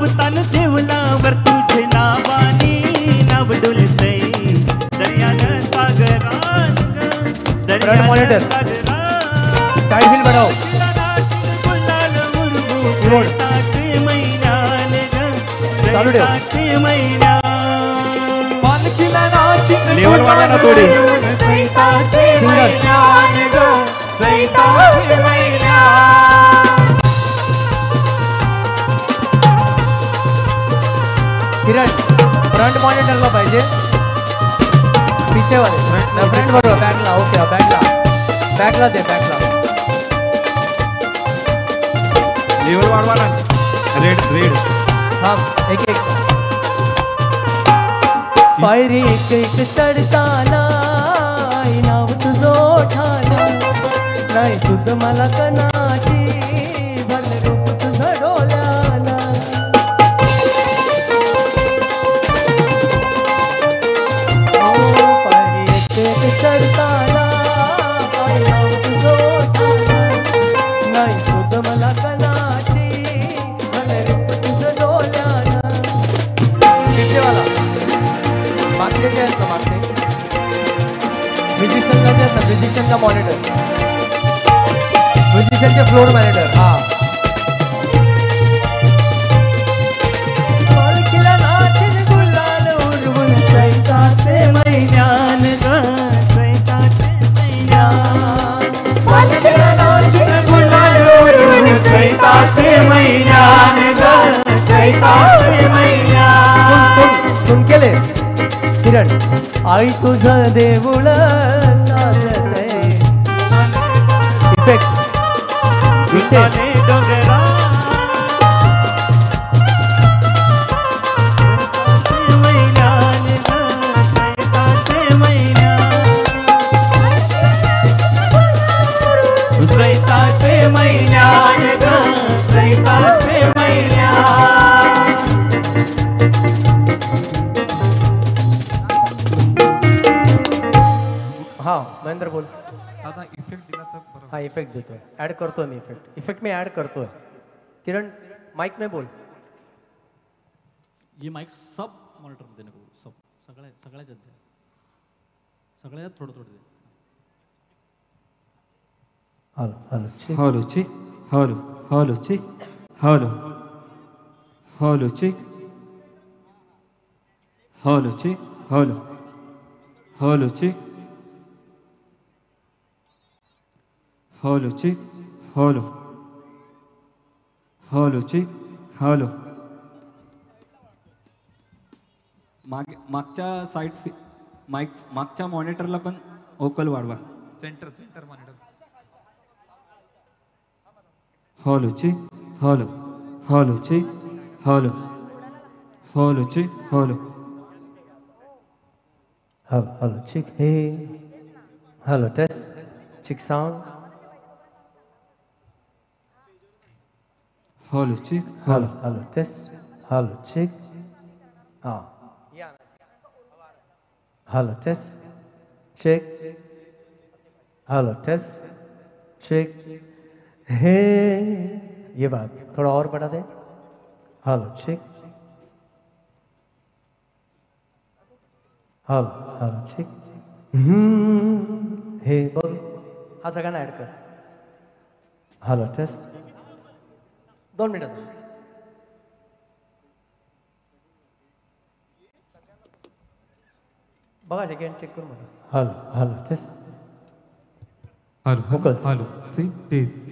अवतान देवलावर तुझे नावानी नाव डोलतय दर्यान सागरान front monitor side wheel बढ़ाओ चालू ठेव लेवल वाढवा ना थोडी किरण फ्रंट मॉनिटरला पाहिजे पीछे वाले फ्रंट बरोबर बॅकला ओके बॅकला दे बॅकला लेवल वाढवा ना रेड हाँ एक पायरी एक चढताना नाव तुझो ठाणा नाही सुद्ध मला कणाची भल रूप तुझं डोल्याना पायरी एक चढताना नाव तुझो ठाणा नाही सुद्ध मला कणाची भल रूप तुझं डोल्याना पीछे वाला मागचे जे आहेत ना मागचे म्युझिशियनला जे आहेत ना म्युझिशियनचा मॉनिटर म्युझिशियनचे फ्लोर मॅनेजर हा पालखीला नाचीन गुलाल उडवून चैताचे महिन्यान ग चैताचे महिन्यान पालखीला नाचीन गुलाल उडवून चैताचे महिन्यान ग चैताचे महिन्यान सुन केले किरण आई तुझं देऊळ साजतय इफेक्ट पीछे डोंगरा महिन्यान चैताचे महिन्यान ग चैताचे महिन्यान हाँ महेंद्र बोल आता इफेक्ट दिला तर बरोबर हाँ इफेक्ट देतोय ऍड करतोय मी इफेक्ट मी ऍड करतोय किरण माइक में बोल ये माइक सब मॉनिटर मध्ये नको सब सगळ्याच्यात द्या सगळ्यात थोडं दे hello check hello check hello check hello check hello check hello check hello check hello मागच्या साईड मागच्या मॉनिटरला पण ओकल वाढवा centre monitor hello check hello check hello check hello check हे hello test check sound hello check hello test hello check हाँ hello test check hello test check हे ये बात थोड़ा और बढ़ा दे हॅलो चेक हॅलो चेक हे बोल हा सगळ्यांना ऍड कर हॅलो टेस्ट 2 मिनिटं बघा सेकंड चेक करू मला हॅलो टेस्ट हॅलो सी टेस्ट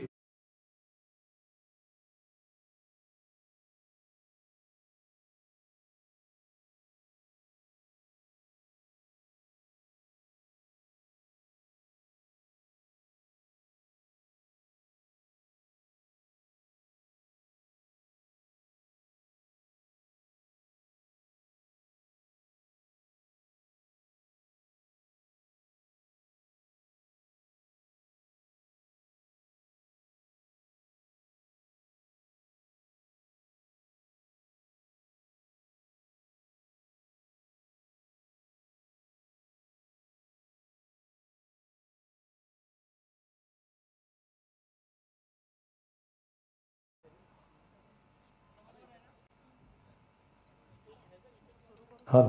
हॅलो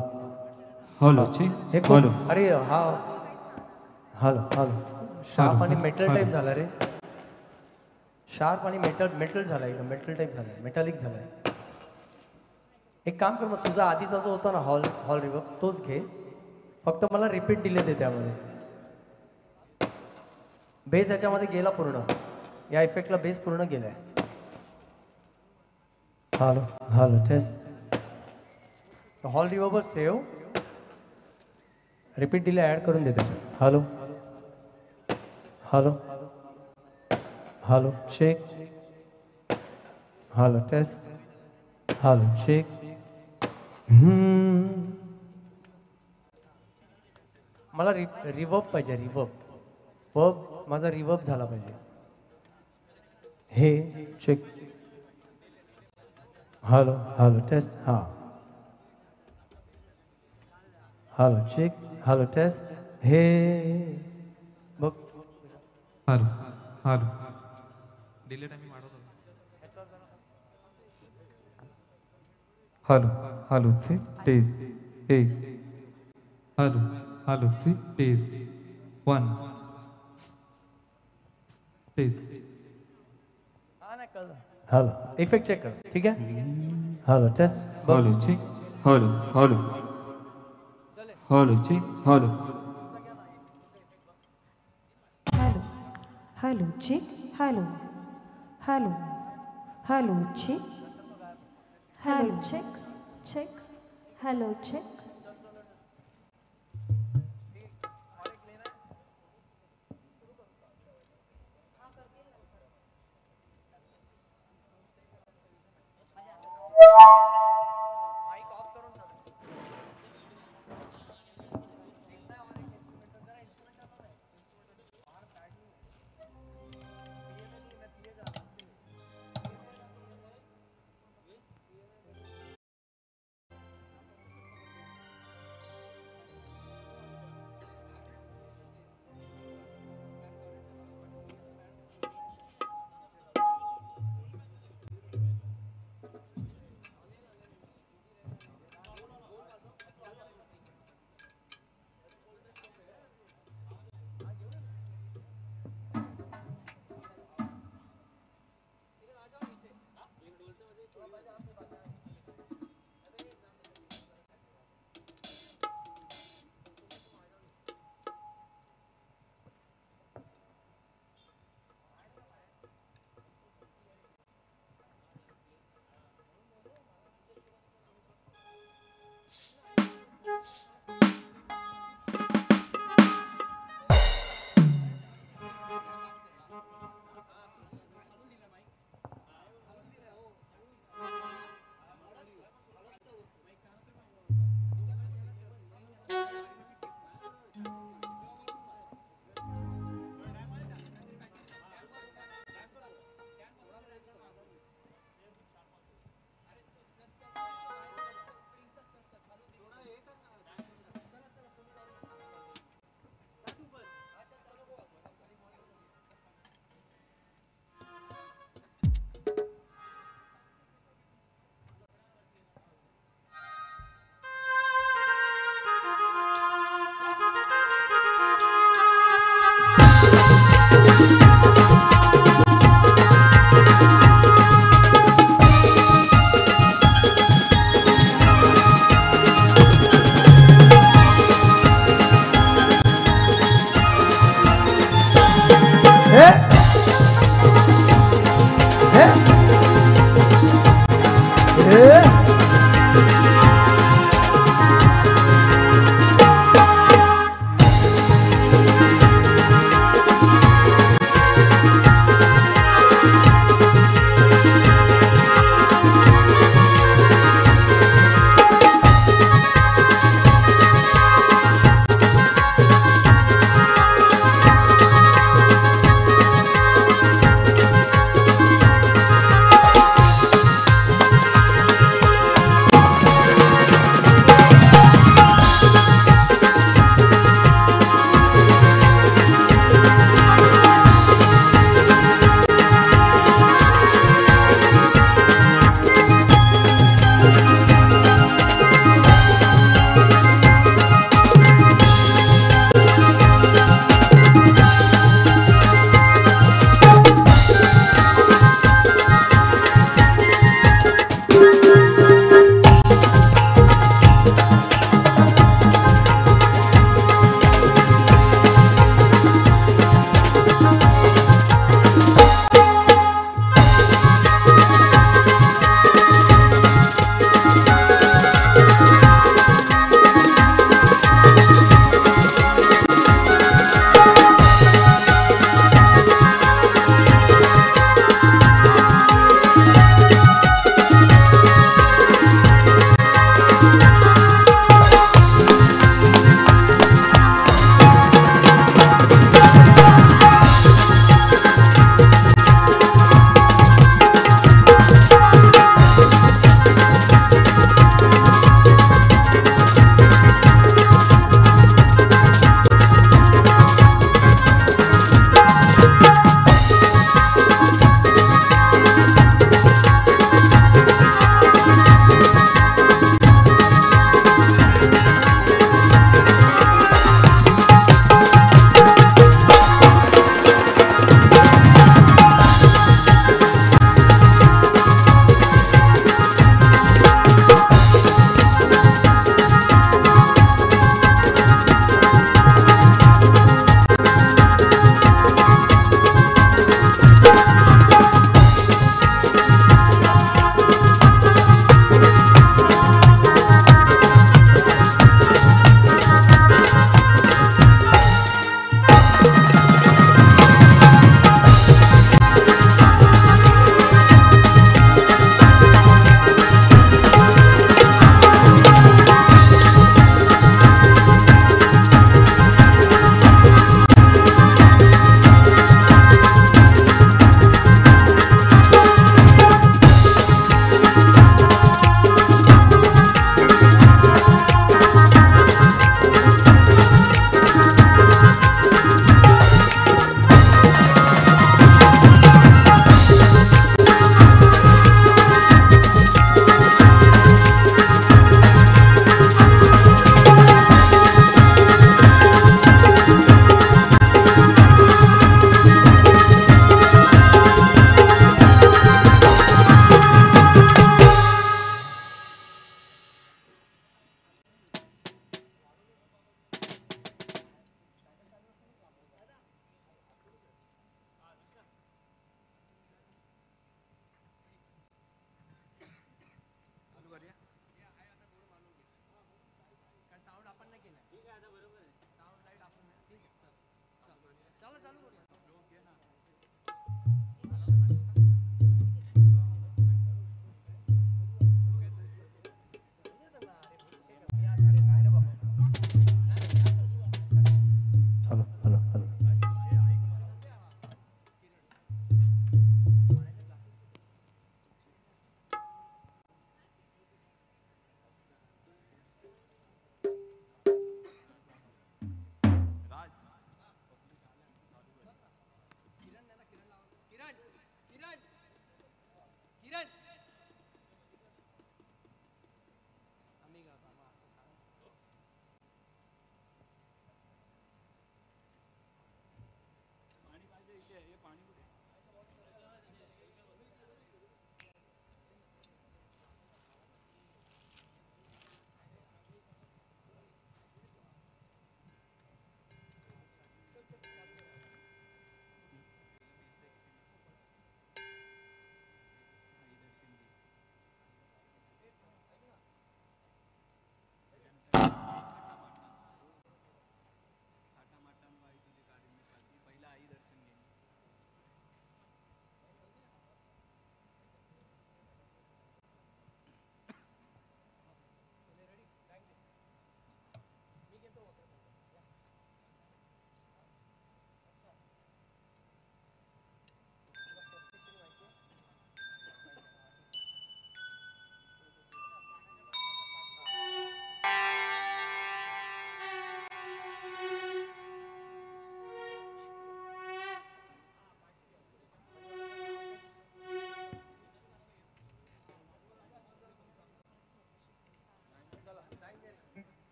हॅलो ची हे हॅलो अरे हा हॅलो हॅलो शार्प आणि मेटल टाईप झाला रे शार्प आणि मेटल झाला एकदम मेटल टाईप झालाय मेटॅलिक झालाय एक काम कर मग तुझा आधीचा जो होता ना हॉल रिवर्ब तोच घे फक्त मला रिपीट दिले ते त्यामध्ये बेस याच्यामध्ये गेला पूर्ण या इफेक्टला बेस पूर्ण गेलाय हॅलो हॅलो टेस्ट हॉल रिवर्बच ठेव रिपीट डिले ॲड करून दे त्याच्यात hello hello hello check hello test hello check मला रिवर्ब पाहिजे रिवर्ब माझा रिवर्ब झाला पाहिजे हे चेक हॅलो हॅलो टेस्ट हां हॅलो चेक हॅलो टेस्ट हे बघ हॅलो हॅलो डिले टाइमिंग वाढवतो हॅलो हॅलो ची टेस्ट एक हॅलो हॅलो ची test 1 test hello effect check कर ठीक आहे हॅलो टेस्ट हॅलो ची हॅलो हॅलो हॅलो ची hello Hello, hello, check, hello, hello, hello, check, Hello, check, check. Hello, check.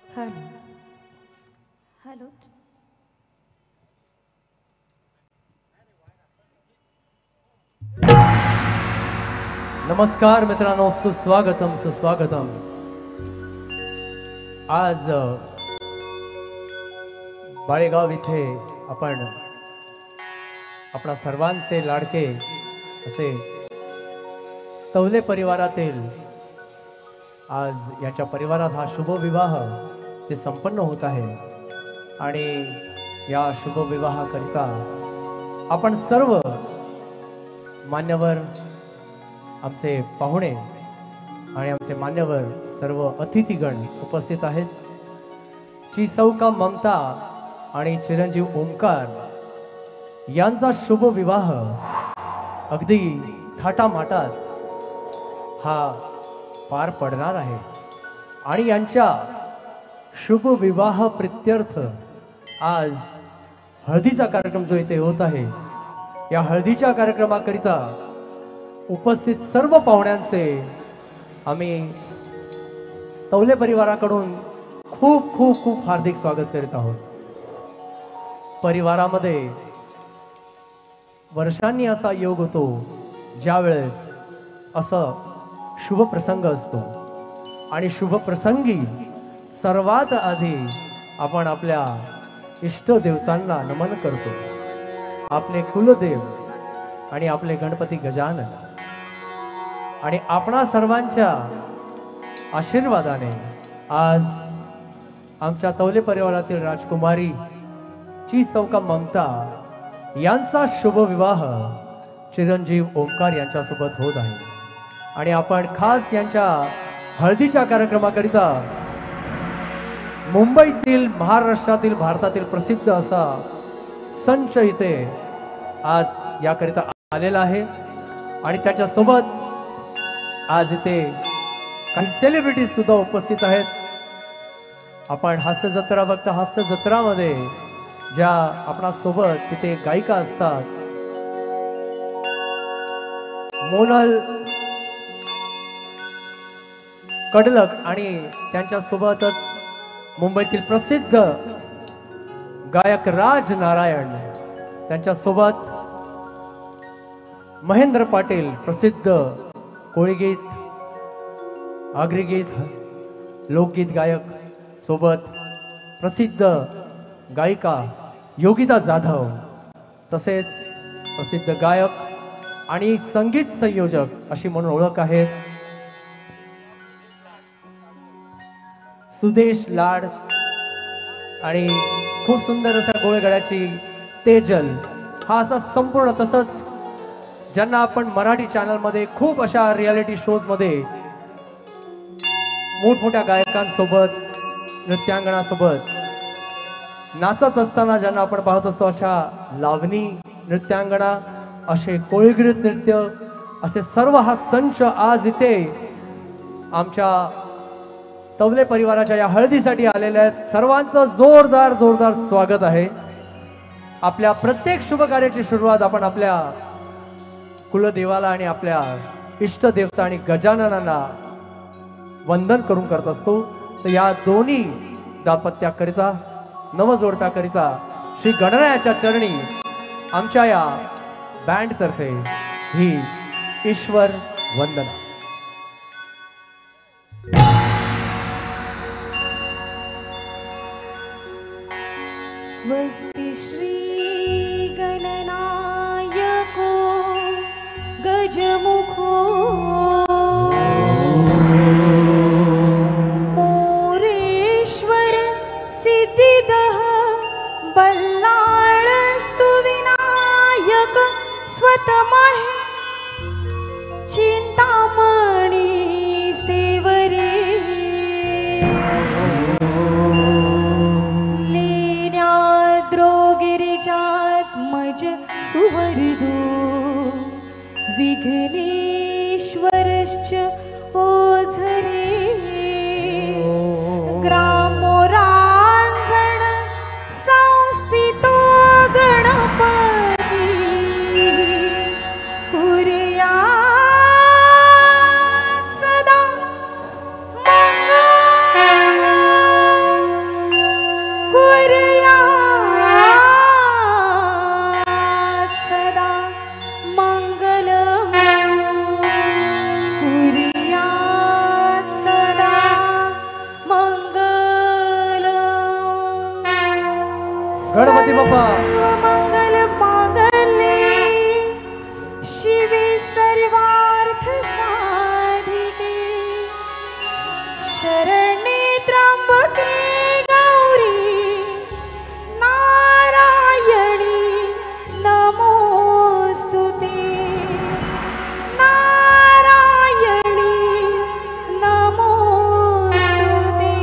Hello hello नमस्कार मित्रांनो, सुस्वागतम सुस्वागतम. आज बाळेगाव इथे आपण आपणा सर्वांचे लाडके असे तवले परिवारातील आज याच्या परिवारात हा शुभविवाह ते संपन्न होत आहे. आणि या शुभविवाहाकरिता आपण सर्व मान्यवर, आमचे पाहुणे आणि आमचे मान्यवर सर्व अतिथीगण उपस्थित आहेत. चिसौका ममता आणि चिरंजीव ओंकार यांचा शुभ विवाह अगदी थाटामाटात हा पार पडणार आहे. आणि यांच्या शुभ विवाह प्रित्यर्थ आज हळदीचा कार्यक्रम जो इथे होत आहे, या हळदीच्या कार्यक्रमाकरिता उपस्थित सर्व पाहुण्यांचे आम्ही तवले परिवाराकडून खूप खूप खूप हार्दिक स्वागत करीत आहोत. परिवारामध्ये वर्षांनी असा योग होतो ज्या वेळेस असं शुभ प्रसंग असतो. आणि शुभ प्रसंगी सर्वात आधी आपण आपल्या इष्ट देवतांना नमन करतो. आपले कुलदेव आणि आपले गणपती गजानन. आणि आपणा सर्वांच्या आशीर्वादाने आज आमच्या तवले परिवारातील राजकुमारी चिसौका ममता यांचा शुभ विवाह चिरंजीव ओंकार यांच्यासोबत होत आहे. आणि आपण खास यांच्या हळदीच्या कार्यक्रमाकरिता मुंबईतील, महाराष्ट्रातील, भारतातील प्रसिद्ध असा संच इथे आज याकरिता आलेला आहे. आणि त्याच्यासोबत आज इथे काही सेलिब्रिटी सुद्धा उपस्थित आहेत. आपण हास्य जत्रा बघता, हास्य जत्रामध्ये ज्या आपणासोबत तिथे गायिका असतात, मोनल कडलक आणि त्यांच्यासोबतच मुंबईतील प्रसिद्ध गायक राज नारायण, त्यांच्यासोबत महेंद्र पाटील प्रसिद्ध कोळीगीत, आगरीगीत, लोकगीत गायक, सोबत प्रसिद्ध गायिका योगिता जाधव, तसेच प्रसिद्ध गायक आणि संगीत संयोजक अशी म्हणून ओळख आहे सुदेश लाड. आणि खूप सुंदर अशा गोळगड्याची तेजल, हा असा संपूर्ण, तसंच ज्यांना आपण मराठी चॅनलमध्ये खूप अशा रियालिटी शोज मध्ये मोठमोठ्या गायकांसोबत, नृत्यांगणासोबत नाचत असताना ज्यांना आपण पाहत असतो, अशा लावणी नृत्यांगणा, असे कोळीगीत नृत्य, असे सर्व हा संच आज इथे आमच्या तवले परिवाराच्या या हळदीसाठी आलेले आहेत. सर्वांचं जोरदार जोरदार स्वागत आहे. आपल्या प्रत्येक शुभ कार्याची सुरुवात आपण आपल्या कुलदेवाला आणि आपल्या इष्ट देवता आणि गजाननांना वंदन करून करत असतो. तर या दोन्ही दाम्पत्याकरिता, नवजोडप्याकरिता श्री गणरायाच्या चरणी आमच्या या बँड तर्फे ही ईश्वर वंदना. स्वस्ति श्री गणनायको गजमुखो मोरेश्वर सिद्धिदः बल्लाळस्तु विनायक स्वतमहि चिंतामणी स्तेवरे गिरिजात्मज सुवर्धो विघ्नेश्वरश्च ओझरे ग्रामोरांजण संस्थितो गणपती बाप्पा. मंगल मांगल्ये शिवे सर्वार्थ साधिके शरण्ये त्र्यंबके गौरी नारायणी नमोस्तुते नारायणी नमोस्तुते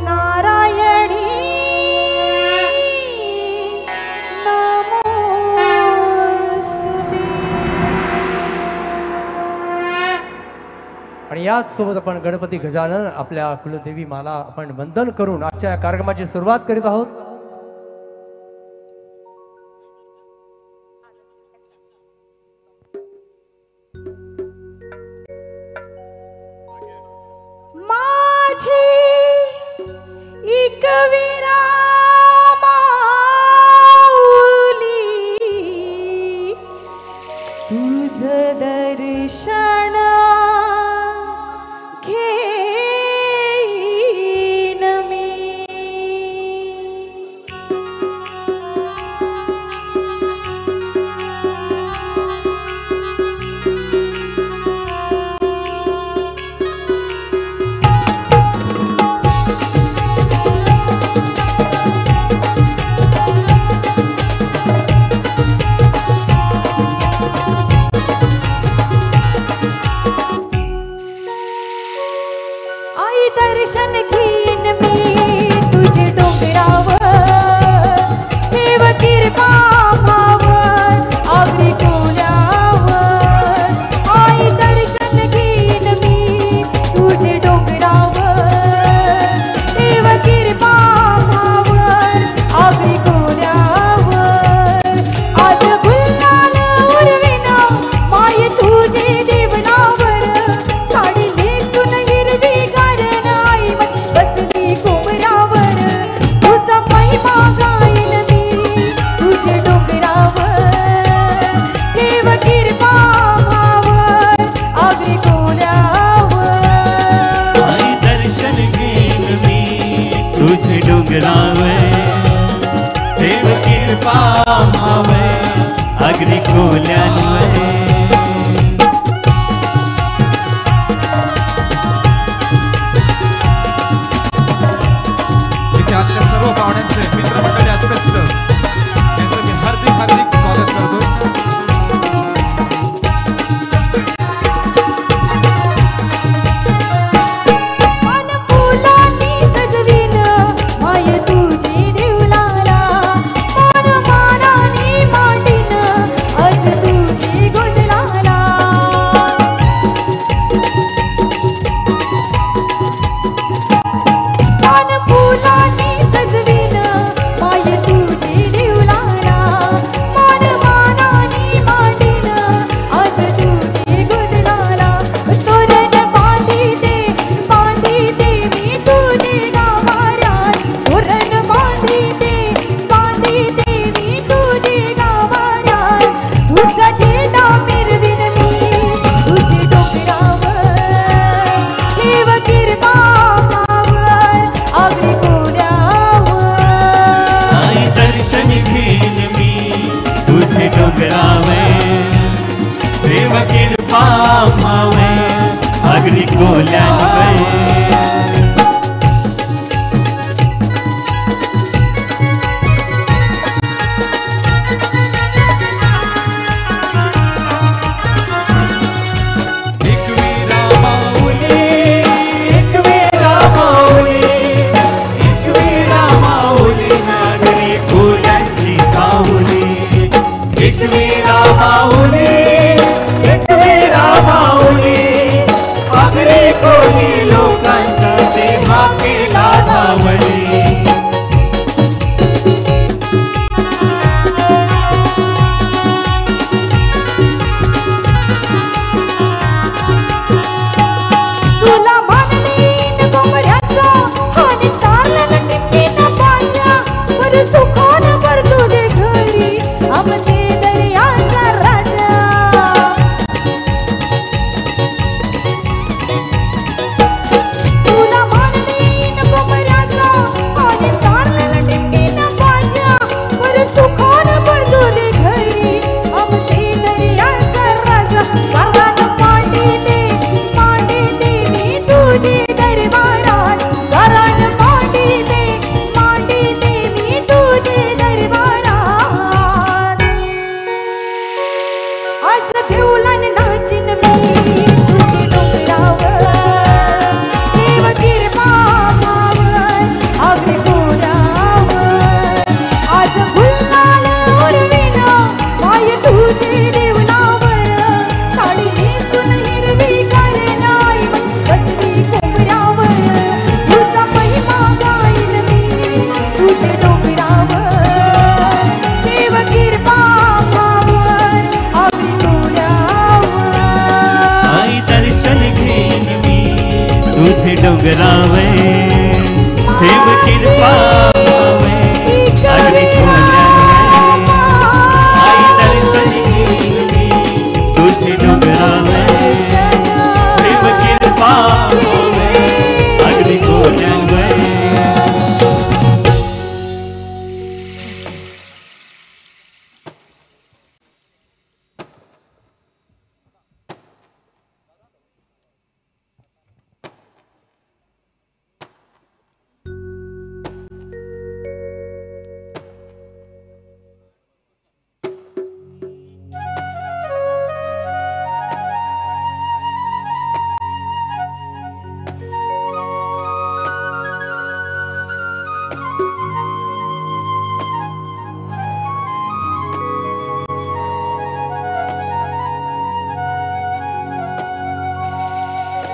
नारायणी नमोस्तुते. आणि याच सोबत आपण गणपती गजानन आपल्या कुलदेवी माला आपण वंदन करून आजच्या या कार्यक्रमाची सुरुवात करीत आहोत. माझी एकविरा माऊली तुझ दर्शन घेईन मी. आई दर्शन घेईन मी तुझे डोंगरावर ठेव कृपा भावर आगरी कोल्यावर. आई दर्शन घेईन मी तुझे डोंगरावर ठेव कृपा भावर आगरी कोल्यावर. आज गुलाल उरविन माय तुझे देवलावर साडी नेसून हिरवी बसली कोमरावर तुझा महिमा गाईन मी तुझे डोंगरावर ठेव कृपा भावर आगरी कोल्यावर. आई दर्शन घेईन मी तुझे डोंगरावर देव कृपा मावे आगरी कोल्यांवर. इथे आलेल्या सर्व पाहुण्यांचे मित्रमंडळी आत्मस्थ यांचं मी हार्दिक हार्दिक स्वागत करतो. मन फुलांनी सजवीन माय तुझी देवलाला मन मानाने मांडीन आज तुझी गोंधळाला. मन फुलांनी सजवीन माय तुझी देवलाला मन मानाने मांडीन आज तुझी गोंधळाला. तोरण बांधीते मी तुझे गाभाऱ्यात तोरण बांधीते मी तुझे गाभाऱ्यात. तुझा झेंडा मिरवीन मी तुझे डोंगरावर ठेव कृपा भावर आगरी कोल्यावर. आई दर्शन घेईन मी तुझे डोंगरावर देव कृपा मावे आगरी कोल्यांवर. एकवीरा माऊली एकवीरा माऊली एकवीरा माऊली आगरी कोल्यांची सावली. एकवीरा माऊली एकवीरा माऊली आगरी कोली लोक डोंगरावे ठेव कृपा मावे अगदी खोल्यावे आई दर्शन घेतली तुझे डोंगरावे ठेव कृपा मावे अगदी खोल्यावे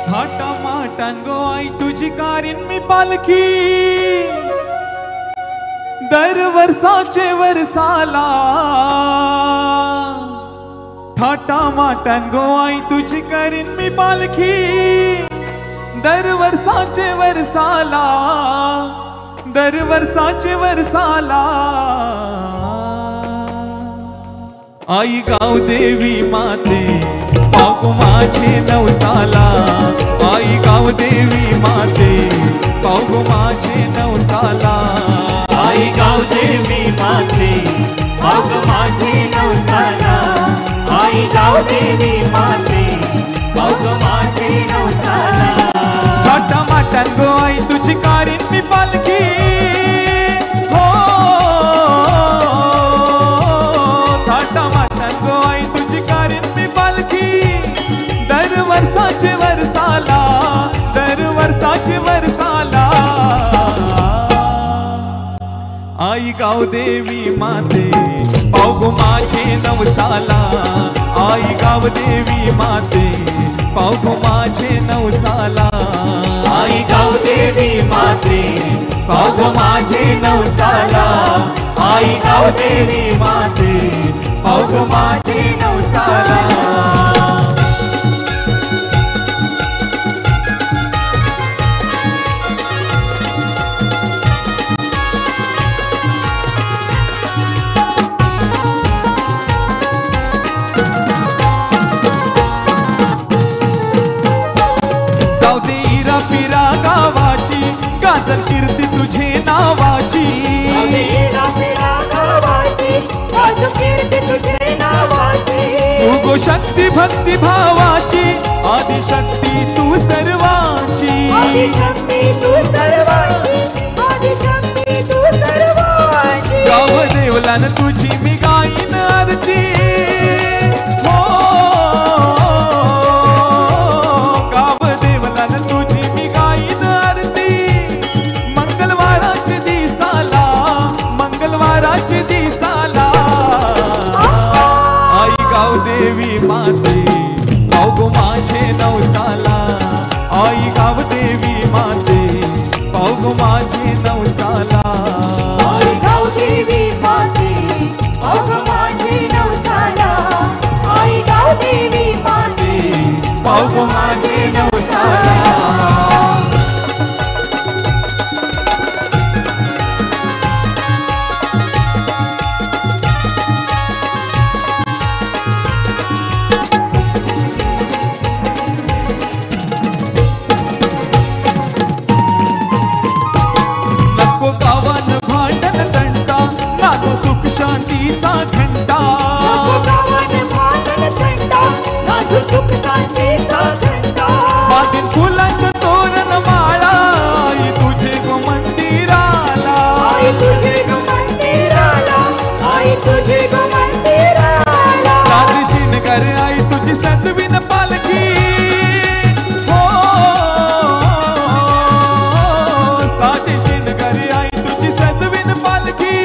थाटा माटान गो आई तुझी कारीन मी पालखी दर वर्षाचे वर्षाला थाटा माटान गो आई तुझी कारीन मी पालखी दर वर्षाचे वर्षाला दर वर्षाचे वर्षाला आई गाव देवी माते पाव माझे नवसाला आई गाव देवी माते पाव माझे नवसाला आई गाव देवी माते पाव माझे नवसाला आई गाव देवी माते पाव माझे नवसाला थाटा माटान गो आई तुझी कारीन मी पालखी हो थाटा माटान गो आई तुझी कारीन मी पालखी दर वर्षाचे वर्षाला दर वर्षाचे वर्षाला आई गाव देवी माते पाव माझे नवसाला आई गाव देवी माते पाव माझे नवसाला आई गाव देवी माते पाव माझे नवसाला आई गाव देवी माते पाव माझे नवसाला जाऊ दे इरा पिरा गावाची गाजल कीर्ती तुझे नावाची तू गो शक्ती भक्ती भावाची आदिशक्ती तू सर्वांची गाव देवलान तुझी मी गाईन आरती हो गाव देवलान तुझी मी गाईन आरती मंगळवाराचे दिसाला मंगळवाराचे दिसाला आई गाव देवी माते पाव माझे नवसाला आई गाव देवी माते पाव माझे नवसाला आई गाव देवी माते पाव माझे नवसाला आई गाव देवी माते पाव माझे नवसाला नको गावान भांडण तंटा नानो सुख शांतीचा घंटा मातीन फुलांच्या तोरण माळा आई तुझे गो मंदिराला साधी शिनकर आई तुझी सजविन पालखी हो साधी शिनकर आई तुझी सजविन पालखी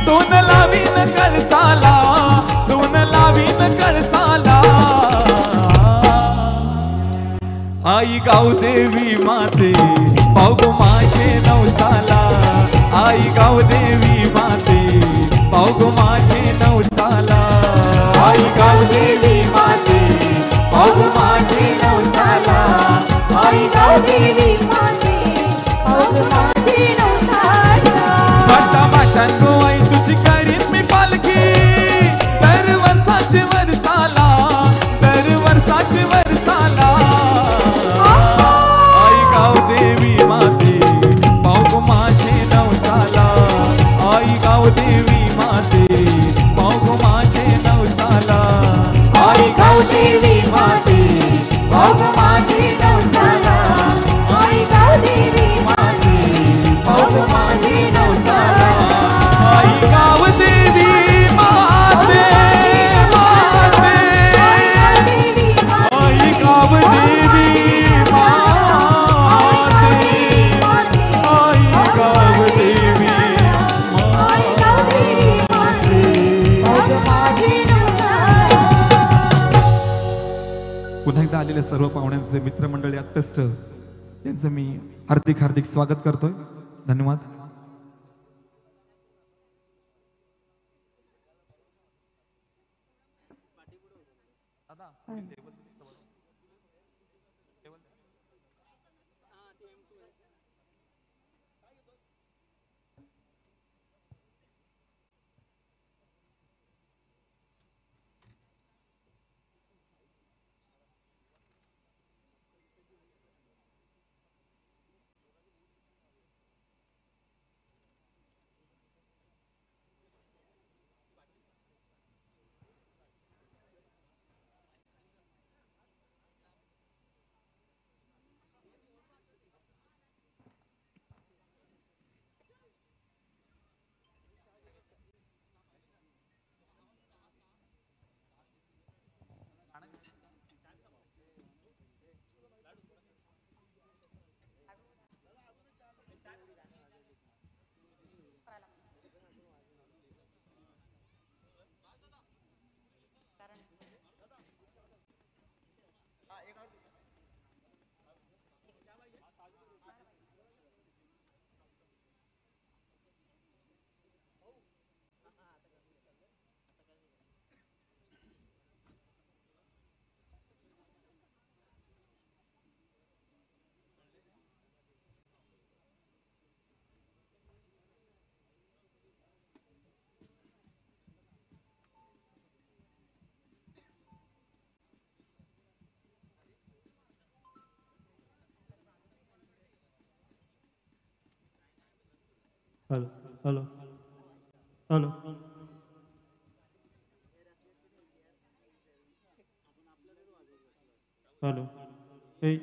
सोन लावीन कळसाला सोन लावीन कळसाला आई गाव देवी माते पाव माझे नवसाला आई गाव देवी माते पाव माझे नवसाला आई गाव देवी माते पाव माझे नवसाला आई गाव देवी आलेल्या सर्व पाहुण्यांचे मित्रमंडळी आत्तस्ट यांचं मी हार्दिक हार्दिक स्वागत करतोय. धन्यवाद. हॅलो हॅलो हॅलो हॅलो ए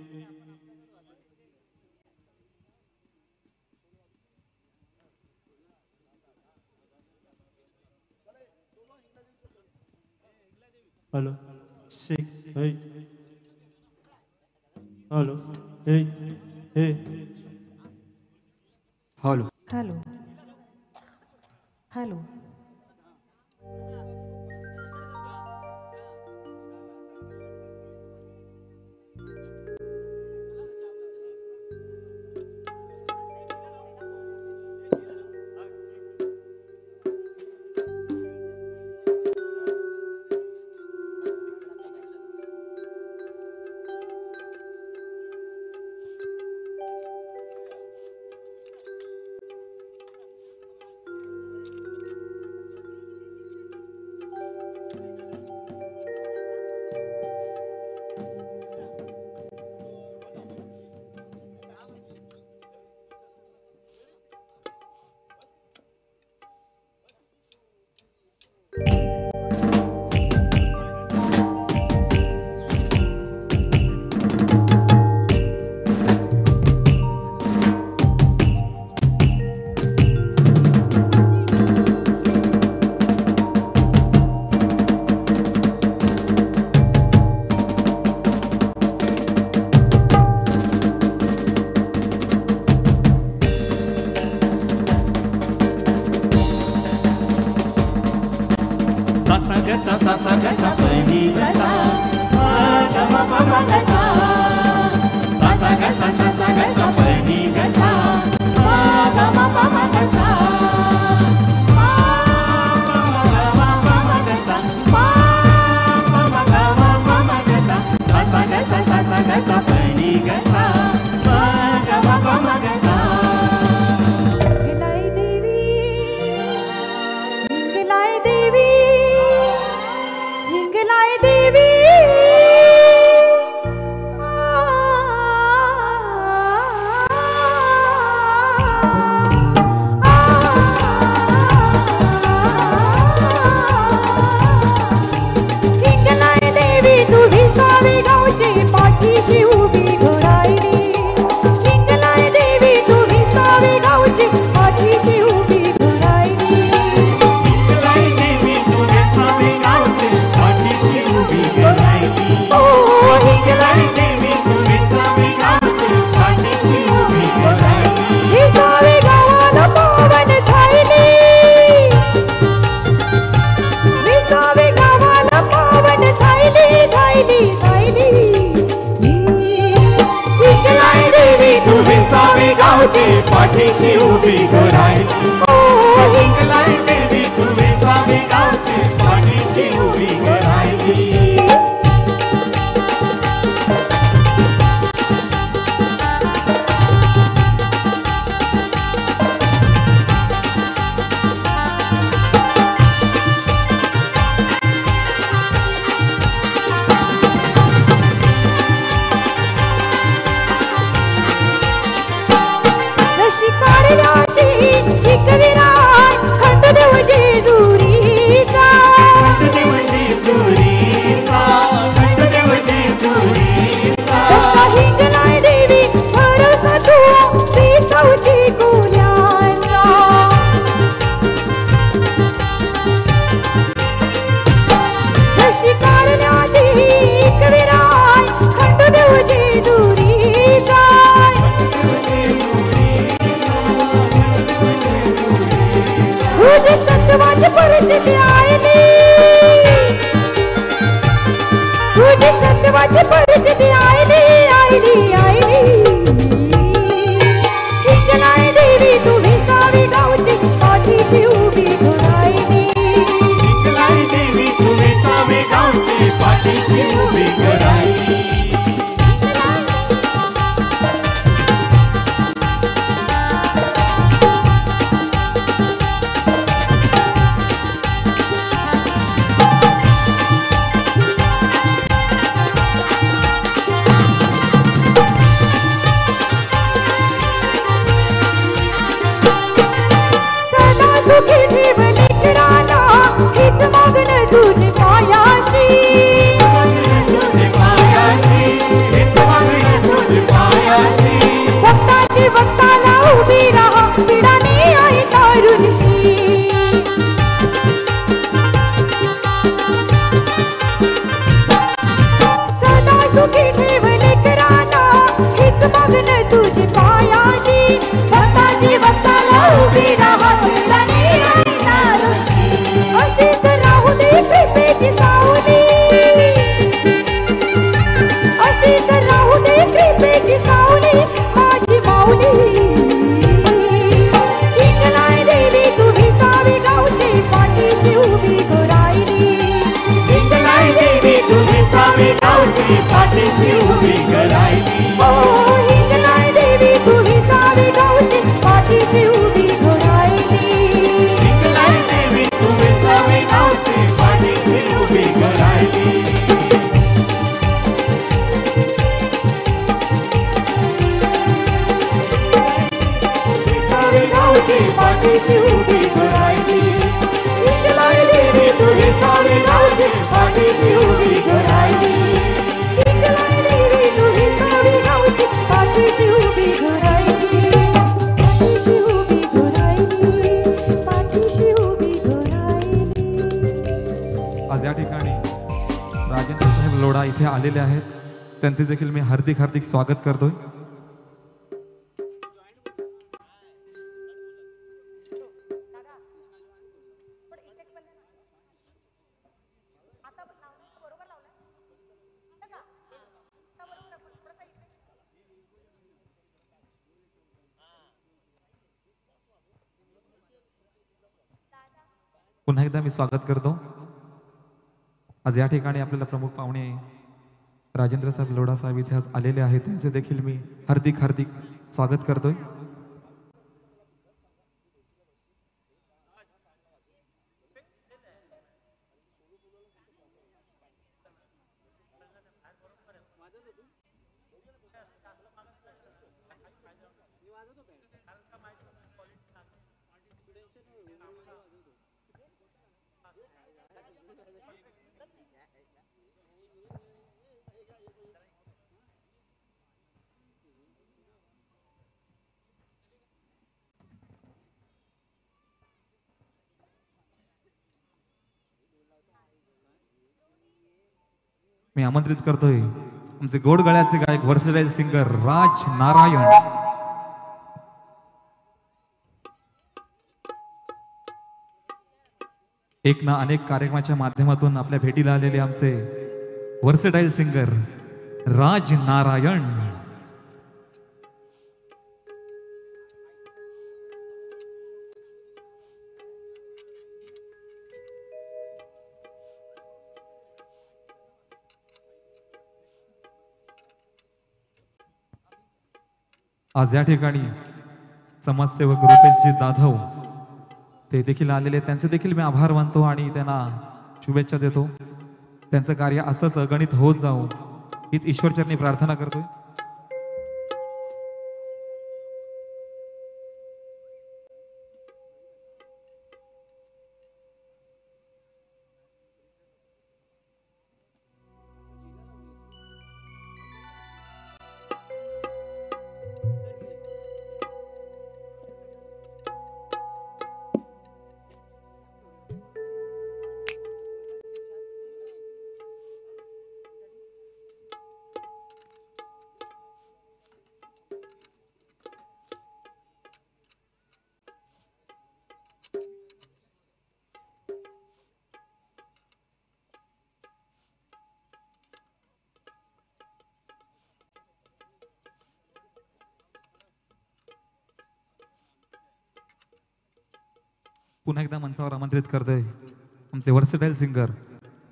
हॅलो शेख ए हॅलो ए ए हॅलो हॅलो हॅलो गावची पाठीशी उभी राहिली हिंगलाय देवी तू विसावे गावची पाठीशी उभी राहिली आलेले आहेत त्यांचे देखील मी हार्दिक हार्दिक स्वागत करतोय. पुन्हा एकदा मी स्वागत करतो. आज या ठिकाणी आपल्याला प्रमुख पाहुणे राजेंद्र साहेब लोढा साहेब इथे आज आलेले आहेत त्यांचे देखील मी हार्दिक हार्दिक स्वागत करतोय. मी आमंत्रित करतोय आमचे गोड गळ्याचे गायक वर्सटाईल सिंगर राज नारायण. एक ना अनेक कार्यक्रमाच्या माध्यमातून आपल्या भेटीला आलेले आमचे वर्सटाईल सिंगर राज नारायण. आज या ठिकाणी समाजसेवक रुपेशजी जाधव ते देखील आलेले आहेत. त्यांचे देखील मी आभार मानतो आणि त्यांना शुभेच्छा देतो. त्यांचं कार्य असंच अगणित होत जावो हीच ईश्वरचरणी प्रार्थना करतोय. पुन्हा एकदा मंचावर आमंत्रित करतोय आमचे वर्सेटाईल सिंगर,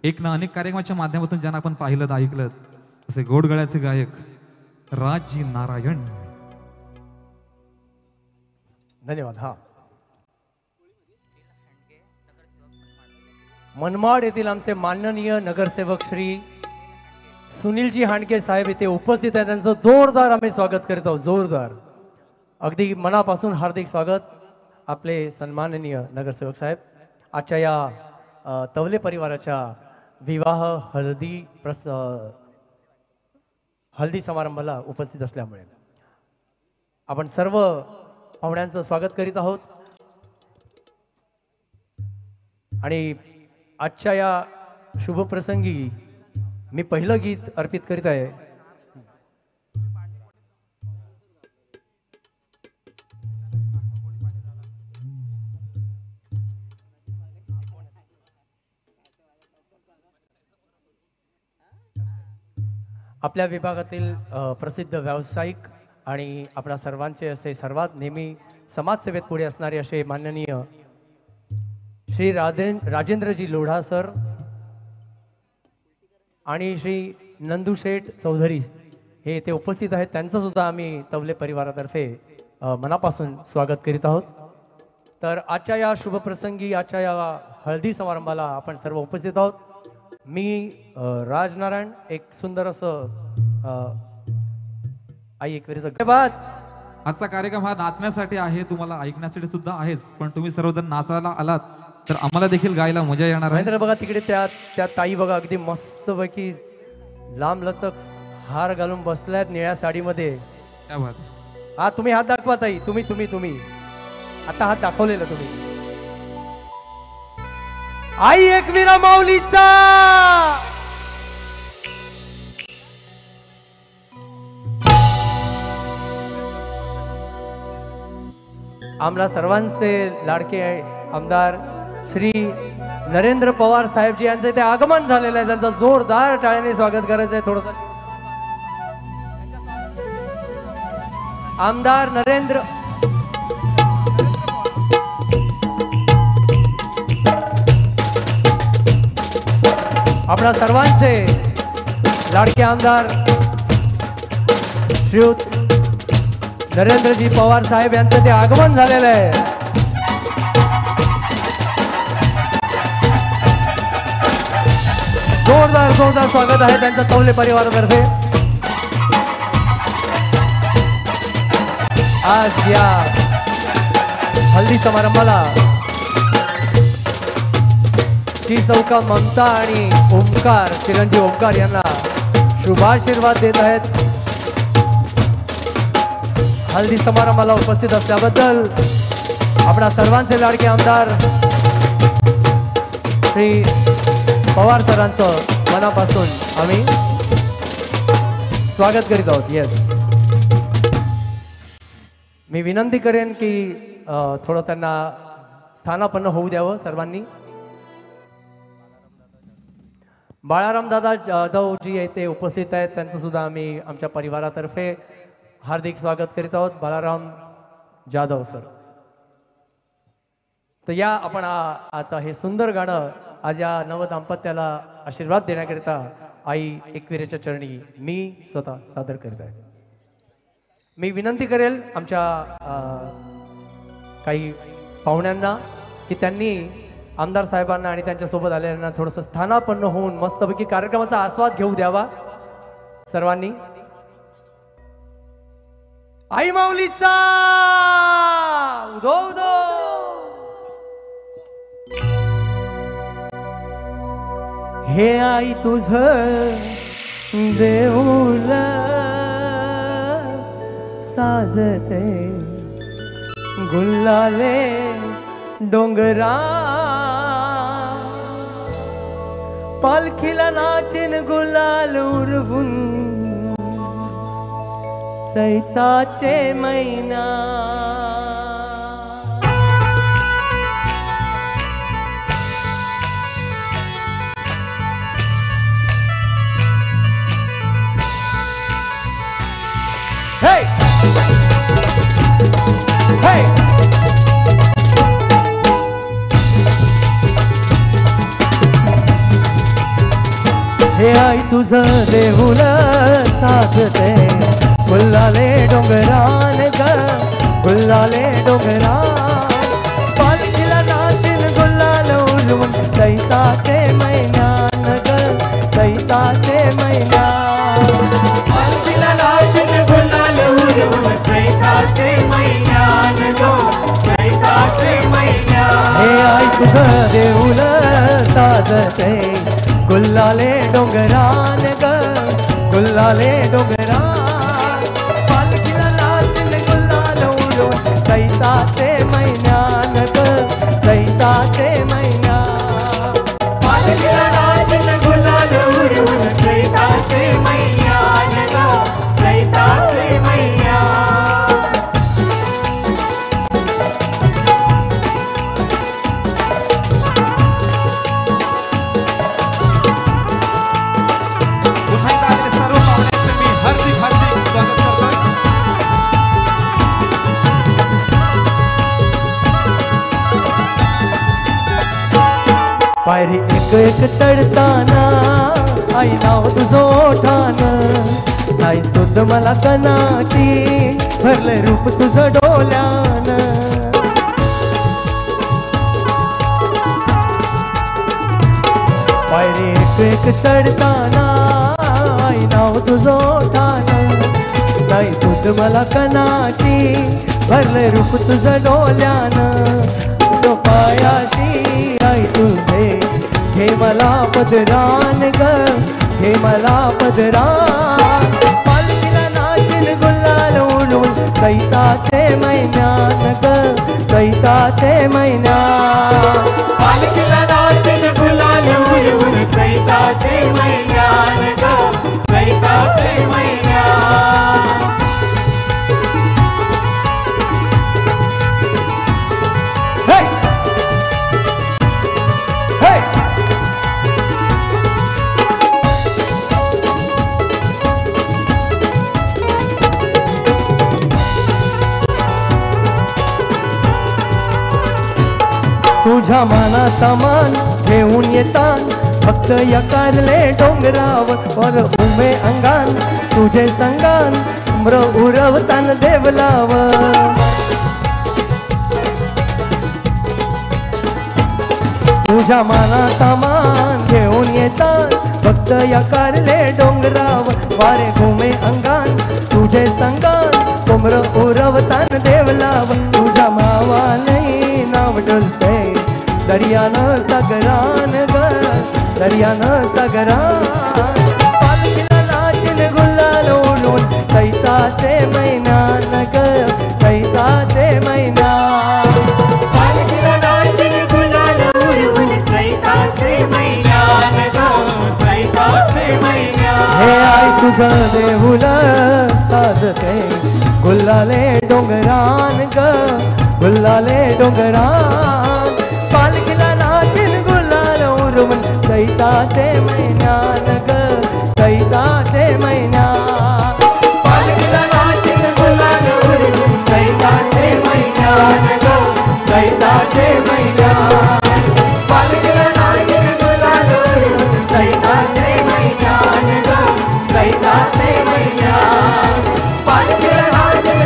एक ना अनेक कार्यक्रमाच्या माध्यमातून ज्यांना आपण पाहिलं ऐकलं असे गोडगळ्याचे गायक राजजी नारायण. धन्यवाद. हा, मनमाड येथील आमचे माननीय नगरसेवक श्री सुनीलजी हांडके साहेब इथे उपस्थित आहेत. त्यांचं जोरदार आम्ही स्वागत करीत आहोत. जोरदार, अगदी मनापासून हार्दिक स्वागत आपले सन्माननीय नगरसेवक साहेब. आजच्या या तवले परिवाराच्या विवाह हळदी समारंभाला उपस्थित असल्यामुळे आपण सर्व पाहुण्यांचं स्वागत करीत आहोत. आणि आजच्या या शुभप्रसंगी मी पहिलं गीत अर्पित करीत आहे. आपल्या विभागातील प्रसिद्ध व्यावसायिक आणि आपल्या सर्वांचे असे सर्वात नेहमी समाजसेवेत पुढे असणारे असे माननीय श्री राजेंद्रजी लोढा सर आणि श्री नंदुशेठ चौधरी हे इथे उपस्थित आहेत. त्यांचं सुद्धा आम्ही तवले परिवारातर्फे मनापासून स्वागत करीत आहोत. तर आजच्या या शुभप्रसंगी, आजच्या या हळदी समारंभाला आपण सर्व उपस्थित आहोत. मी राजनारायण एक सुंदर असं आई एकविरीचं धन्यवाद. आजचा कार्यक्रम हा नाचण्यासाठी आहे, तुम्हाला ऐकण्यासाठी सुद्धा आहेच, पण तुम्ही सर्वजण नाचायला आलात तर आम्हाला देखील गायला मजा येणार आहे. महेंद्र बघा तिकडे त्या ताई बघा अगदी मस्तपैकी लांब लचक हार घालून बसल्यात निळ्या साडीमध्ये. क्या बात. हा, तुम्ही हात दाखवा ताई. तुम्ही आता हात दाखवलेला तुम्ही. आई एकविरा माऊलीचा आम्हाला सर्वांचे लाडके आमदार श्री नरेंद्र पवार साहेबजी यांचे ते आगमन झालेलं आहे. त्यांचं जोरदार टाळ्याने स्वागत करायचं आहे. थोडस आमदार नरेंद्र आपल्या सर्वांचे लाडके आमदार श्रीयुत नरेंद्रजी पवार साहेब यांचं ते आगमन झालेलं आहे. जोरदार स्वागत आहे त्यांचं तवले परिवारातर्फे. आज या हल्दी समारंभाला ची चौका ममता आणि ओमकार, चिरंजीव ओमकार यांना शुभाशीर्वाद देत आहेत. हल्दी समारंभाला उपस्थित असल्याबद्दल आपल्या सर्वांचे लाडके आमदार श्री पवार सरांचं मनापासून आम्ही स्वागत करीत आहोत. येस, मी विनंती करेन की थोडं त्यांना स्थानापन्न होऊ द्यावं सर्वांनी. बाळाराम दादा जाधव जी येथे उपस्थित आहेत त्यांचं सुद्धा आम्ही आमच्या परिवारातर्फे हार्दिक स्वागत करीत आहोत. बाळाराम जाधव सर. तर या आपण आता हे सुंदर गाणं आज या नव दाम्पत्याला आशीर्वाद देण्याकरिता आई एकविरेच्या चरणी मी स्वतः सादर करीत आहे. मी विनंती करेल आमच्या काही पाहुण्यांना की त्यांनी आमदार साहेबांना आणि त्यांच्यासोबत आलेल्यांना थोडंसं स्थानापन्न होऊन मस्तपैकी कार्यक्रमाचा आस्वाद घेऊ द्यावा सर्वांनी. आई माऊलीचा उदो उदो. हे आई तुझ देऊळ साजते गुल्लाले डोंगरा पालखीला नाचिन गुलाल उरवून चैताचे महिना. Hey! Hey! हे आई तुझं देऊळ साजते गुल्लाले डोंगरान ग गुल्लाले डोंगरान पालखीला नाचिन गुल्लाल उडवून चैताचे महिन्यान ग चैताचे महिन्यान. पालखीला नाचिन गुलाल उडवून चैताचे महिन्यान गो चैताचे महिन्यान. हे आई तुझं देऊळ साजते गुल्लाले डोंगरान ग गुल्लाले डोंगरान पालखीला नाचिन गुल्लाल उडवून चैताचे महिन्यान ग चैताचे महिन्यान. पालखीला नाचिन गुलाल उडवून चैताचे महिन्यान गो चैताचे महिन्यान. पुन्हा एकदा आलेल्या सर्व पाहुण्यांचं मी हार्दिक हार्दिक स्वागत करतोय. पायरी एक एक चढताना आई नाव तुझं ओठान आई सुद्ध मला कनाटी भरले रूप तुझं डोल्यान. पायरी एक एक चढताना आई नाव तुझं ओठान आई सुद्ध मला कनाटी भरले रूप तुझं डोल्यान. तो पायाशी आई तुझे हे मला पदरान ग हे मला पदरान पालखीला नाचिन गुलाल उडवून चैताचे महिन्यान ग चैताचे महिन्यान. पालखीला नाचिन गुलाल उडवून चैताचे महिन्यान गो चैताचे महिन्यान. हे हे तुझ्या मानाचा मान घेऊन येतान फक्त या कारले डोंगरावर उमे अंगान तुझे संगान उम्र उरवतान देवलाव. तुझ्या मानाचा मान घेऊन येतान फक्त या कारले डोंगरावर वारे घुमे अंगान तुझे संगान उम्र उरवतान देवलाव. तुझ्या मावाने नाव डोलते दर्यानं सागरान ग दर्यानं सागरान पालखीला नाचिन गुलाल उडवून चैताचे महिन्यान ग चैताचे महिन्यान. पालखीला नाचिन गुलाल उडवून चैताचे महिन्यान गो चैताचे महिन्यान. हे आई तुझं देऊळ साजते गुल्लाले डोंगरान ग गुल्लाले डोंगरान पालखीला नाचिन गुलाल उडवून चैताचे महिन्यान ग चैताचे महिन्यान. पालखीला नाचिन गुलाल उडवून चैताचे महिन्यान गो चैताचे महिन्यान. पालखीला नाचिन गुलाल उडवून चैताचे महिन्यान गो चैताचे महिन्यान. पालखीला नाचिन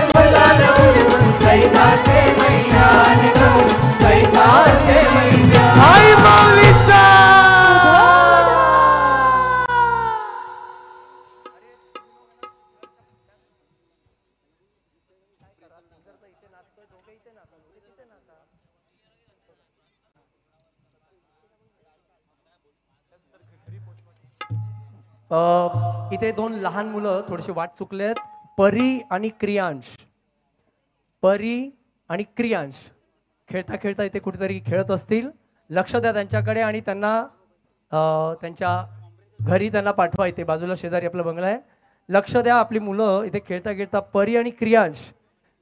इथे दोन लहान मुलं थोडीशी वाट चुकलेत. परी आणि क्रियांश. परी आणि क्रियांश खेळता खेळता इथे कुठेतरी खेळत असतील. लक्ष द्या त्यांच्याकडे आणि त्यांना त्यांच्या घरी त्यांना पाठवा. इथे बाजूला शेजारी आपला बंगला आहे. लक्ष द्या, आपली मुलं इथे खेळता खेळता परी आणि क्रियांश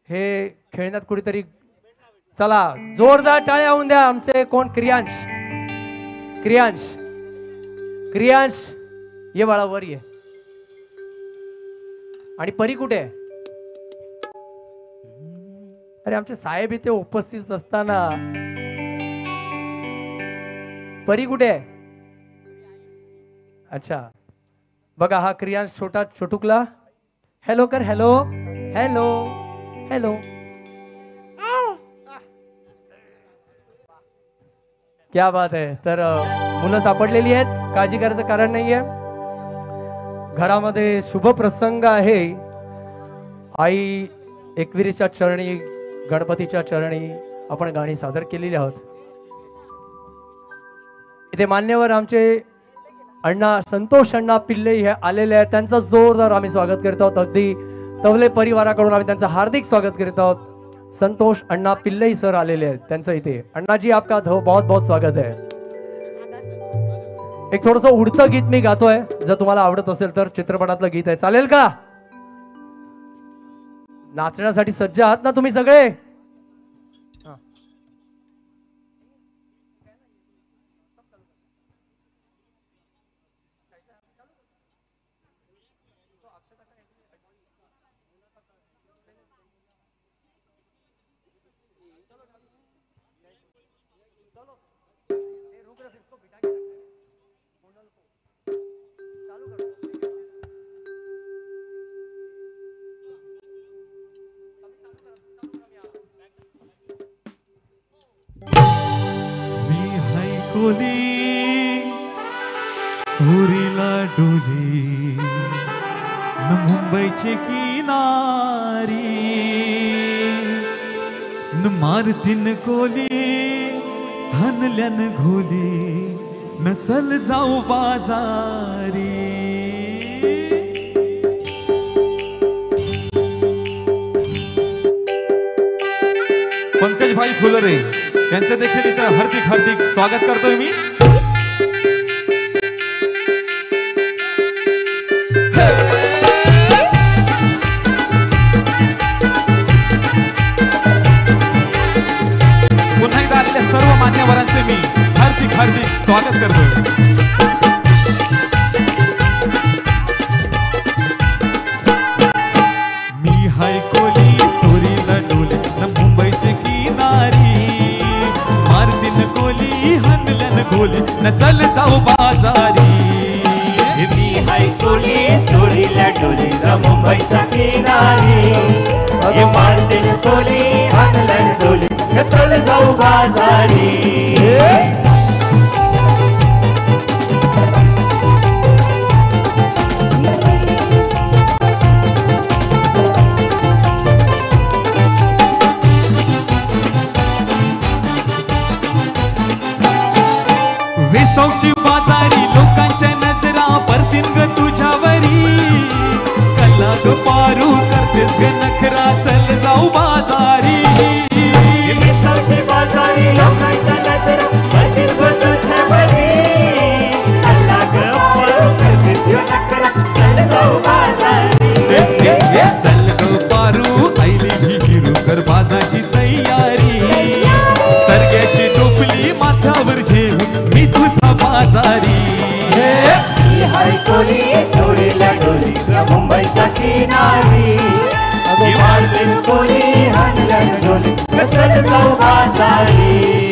हे खेळण्यात कुठेतरी. चला जोरदार टाळ्या होऊन द्या. आमचे कोण? क्रियांश. क्रियांश, क्रियांश ये बाळा वर ये. आणि परी कुठे आहे? अरे आमचे साहेब इथे उपस्थित असताना परी कुठे आहे? अच्छा बघा, हा क्रियांश छोटा छोटुकला. हॅलो कर. Hello hello hello. क्या बात आहे. तर मुलं सापडलेली आहेत, काळजी करायचं कारण नाहीये. घरामध्ये शुभ प्रसंग आहे. आई एकविरीच्या चरणी, गणपतीच्या चरणी आपण गाणी सादर केलेली आहोत. इथे मान्यवर आमचे अण्णा संतोष अण्णा पिल्ले हे आलेले आहेत. त्यांचं जोरदार आम्ही स्वागत करत आहोत. अगदी तवले परिवाराकडून आम्ही त्यांचं हार्दिक स्वागत करत आहोत. संतोष अण्णा पिल्ले सर आलेले आहेत. त्यांचं इथे अण्णा जी आपका बहुत बहुत स्वागत है. एक थोडस उडतं गीत मी गातोय, जर तुम्हाला आवडत असेल तर. चित्रपटातलं गीत आहे, चालेल का? नाचण्यासाठी सज्ज आहात ना तुम्ही सगळे? सुरीला डोली न मुंबईची किनारी न मारतीन कोली हनल्यान घोली न चल जाऊ बाजारी. पंकजभाई फुलरे यांचं देखील इथं हार्दिक हार्दिक स्वागत करतोय मी. पुन्हा एकदा आलेल्या सर्व मान्यवरांचे मी हार्दिक हार्दिक स्वागत करतोय. मी हाय कोली सोरीला डोली न मुंबईची किनारी मारतीन कोली हनल्यान गोली न चल जाऊ बाजारी. मी हाय कोली सोरीला डोली न मुंबईच्या किनारी मारतीन कोली हनल्यान गोली न चल जाऊ बाजारी. वेसवची बाजारी लोकांच्या नजरा परतीन ग तुझ्यावरी. कल्ला ग पारू करतेस ग नखरा चल जाऊ बाजारी. वेसवची बाजारी लोकांच्या नजरा परतीन ग तुझ्यावरी. कल्ला ग पारू करतेस ग नखरा चल जाऊ बाजारी. चल ग पारू आईली ही हिरू कर बाजाची तयारी. सरग्याची टोपली माथ्यावर घेऊन मी तुझा बाजारी. हाय कोली सोरीला डोली मुंबईच्या किनारी मारतीन कोली हनल्यान गोली चल जाऊ बाजारी.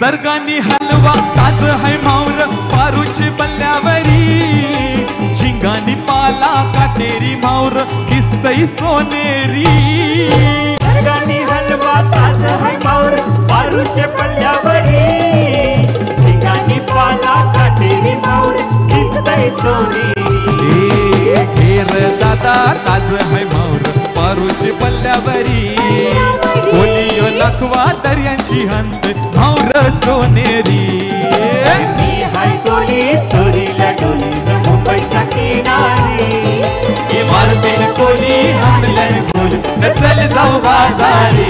सर्गानी हलवा ताज है मावर पारूची बल्ल्यावरी. झिंगानी पाला काटेरी मावर दिसतई सोनेरी. तुझ्यावरी बोलियो लखवा दर्यांची हंत भाऊर सोनेरी मी हाय कोली चोरीला डोली मुंबईच्या किनारी मारतेन कोली हाणल्यान फुल चल जाऊ बाजारी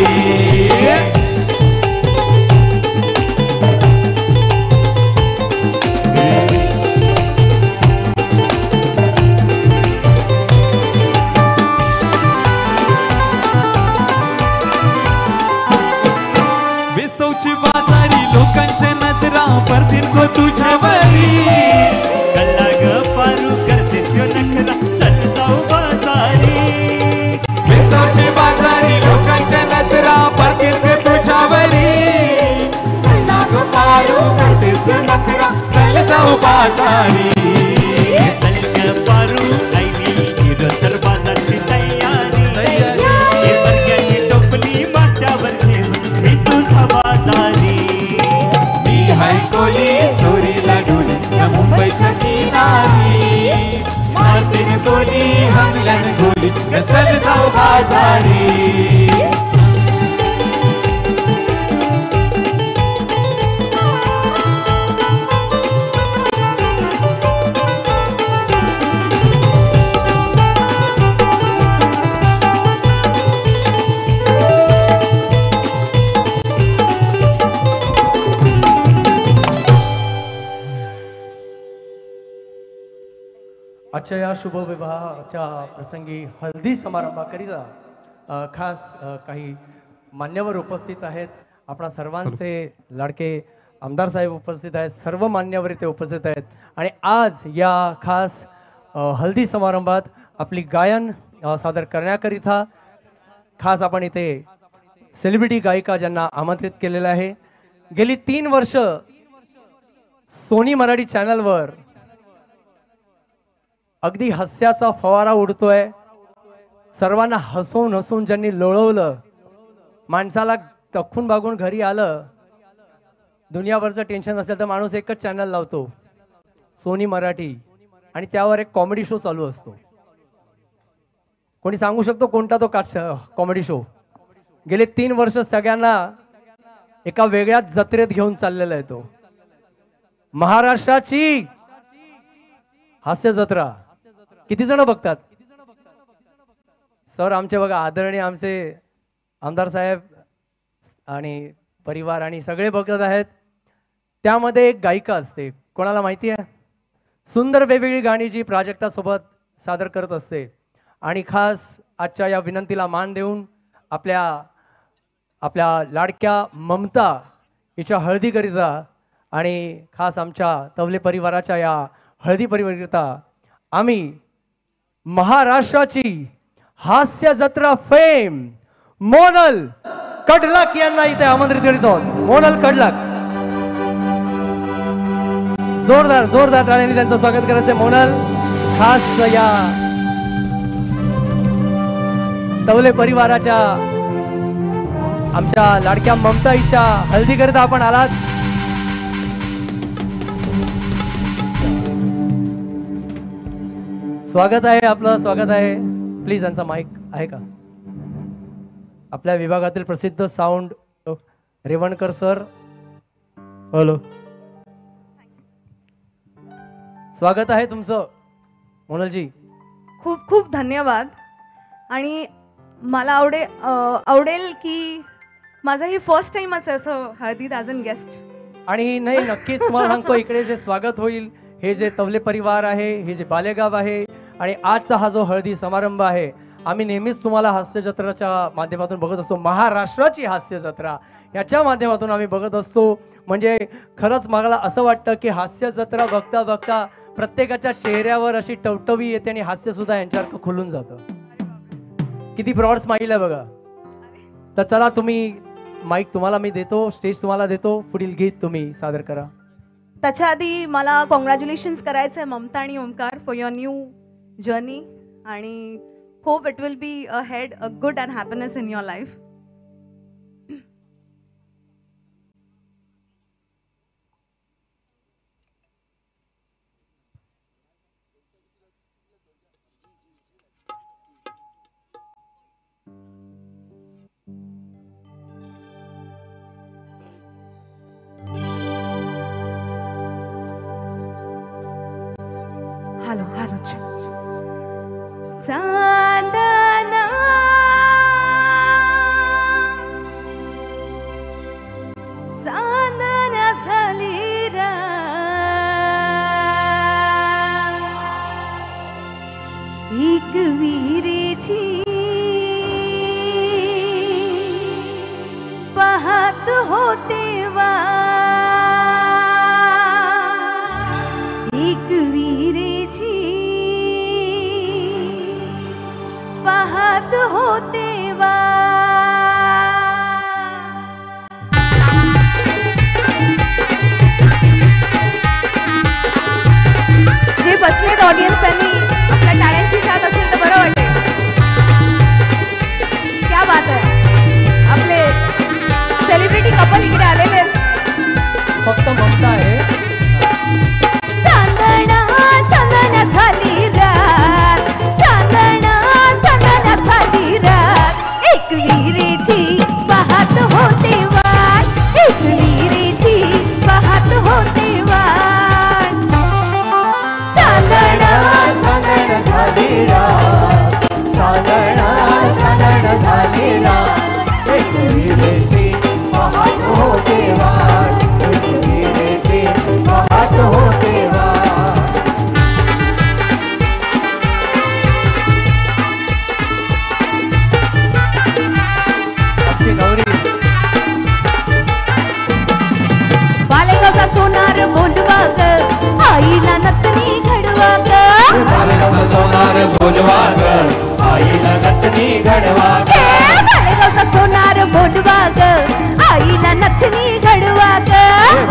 वेसवची बाजारी लोकांच्या नजरा परतील गो तुझ्यावरी गल्ला ग पारू करते नखरा चल जाऊ बाजारी वेसवची बाजारी लोकांच्या नजरा परतील गो तुझ्यावरी गल्ला ग पारू करते नखरा चल जाऊ बाजारी चल ग पारू आईली तर बाजारची तयारी हे बर्ग्याची टोपली माथ्यावर ठेवून मी तुझा बाजारी मी हाय कोली चोरीला डोली मुंबईच्या किनारी मारतीन कोली हाणल्यान गोली चल जाऊ बाजारी आजच्या या शुभविवाहाच्या प्रसंगी हल्दी समारंभाकरिता खास काही मान्यवर उपस्थित आहेत. आपणा सर्वांचे लाडके आमदार साहेब उपस्थित आहेत. सर्व मान्यवर इथे उपस्थित आहेत आणि आज या खास हल्दी समारंभात आपली गायन सादर करण्याकरिता खास आपण इथे सेलिब्रिटी गायिका ज्यांना आमंत्रित केलेलं आहे. गेली 3 वर्ष सोनी मराठी चॅनलवर अगदी हास्याचा फवारा उडतोय. सर्वांना हसवून हसवून ज्यांनी लोळवलं, माणसाला तखून बागून घरी आलं, दुनियाभरचं टेन्शन असेल तर माणूस एकच चॅनल लावतो सोनी मराठी आणि त्यावर एक कॉमेडी शो चालू असतो. कोणी सांगू शकतो कोणता तो कॉमेडी शो? गेले 3 वर्ष सगळ्यांना एका वेगळ्याच जत्रेत घेऊन चाललेला आहे तो. महाराष्ट्राची हास्य जत्रा. किती जण बघतात? सर आमचे बघा, आदरणीय आमचे आमदार साहेब आणि परिवार आणि सगळे बघत आहेत. त्यामध्ये एक गायिका असते, कोणाला माहिती आहे? सुंदर वेगवेगळी गाणी जी प्राजक्ता सोबत सादर करत असते. आणि खास आजच्या या विनंतीला मान देऊन आपल्या लाडक्या ममता हिच्या हळदीकरिता आणि खास आमच्या तवले परिवाराच्या या हळदी परिवाराकरिता आम्ही महाराष्ट्राची हास्य जत्रा फेम मोनल कडलाक यांना इथे आमंत्रित करीत आहोत. मोनल कडलाक, जोरदार टाळ्यांनी त्यांचं स्वागत करायचं. मोनल खास या तवले परिवाराच्या आमच्या लाडक्या ममताईच्या हळदीकरिता आपण आलात. स्वागत आहे, आपलं स्वागत आहे. प्लीज यांचा माईक आहे का? आपल्या विभागातील प्रसिद्ध साऊंड रेवणकर सर, हॅलो, स्वागत आहे तुमचं मोनलजी. खूप खूप धन्यवाद. आणि मला आवडेल की माझा ही फर्स्ट टाइमच आहे असं हळदीत ॲज अन गेस्ट. आणि नाही, नक्कीच तुम्हाला सांगतो, इकडे जे स्वागत होईल, हे जे तवले परिवार आहे, हे जे बालेगाव आहे आणि आजचा हा जो हळदी समारंभ आहे, आम्ही नेहमीच तुम्हाला हास्य जत्राच्या माध्यमातून बघत असतो. महाराष्ट्राची हास्य जत्रा याच्या माध्यमातून आम्ही बघत असतो. म्हणजे खरंच मला असं वाटतं की हास्य जत्रा बघता बघता प्रत्येकाच्या चेहऱ्यावर अशी टवटवी येते आणि हास्य सुद्धा यांच्यासारखं खुलून जातं. किती ब्रॉड स्माईल आहे बघा. तर चला, तुम्ही माईक तुम्हाला मी देतो, स्टेज तुम्हाला देतो, पुढील गीत तुम्ही सादर करा. त्याच्या आधी मला कॉंग्रॅच्युलेशन्स करायचं आहे ममता आणि Omkar for your new journey आणि hope it will be a head a good and happiness in your life. Hello hello Chandana Chandana झाली एक विहिरेची पाहत होते वा एक विहिरेची पाहत होते वा जे बसलेत ऑडियन्स त्यांनी आपल्या टाळ्यांची साथ असेल तर बरं वाटेल. क्या बात आहे. आपले सेलिब्रिटी कपल इकडे आलेले आहेत. फक्त ममता आहे. चांदणा चांदण्या झाली रात चांदणा चांदण्या झाली रात एक विहिरेची पाहत होते वाट एक विहिरेची पाहत होते वाट चांदणा चांदण्या झाली रात चांदणा चांदण्या झाली रात एक विहिरेची पाहत होते वाट एक विहिरेची पाहत होते वाट आपली गौरी बालेगावचा सोनार बोलवा ग आईला नतनी घडवा ग बालेगावचा सोनार बोलवा ग आईला नतनी घडवा ग बालेगावचा सोनार बोलवा ग आईला नथनी घडवा ग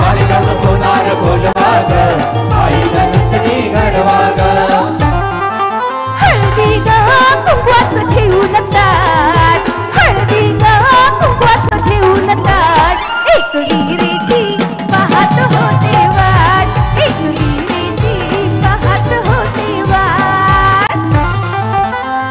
बालेगावचा सोनार बोलवा ग आईला नतनी घडवा ग हळदी ग कुंकवाचं घेऊन ताट हळदी ग कुंकवाचं घेऊन ताट एक विहिरेची पाहत होते वाट एक विहिरेची पाहत होते वाट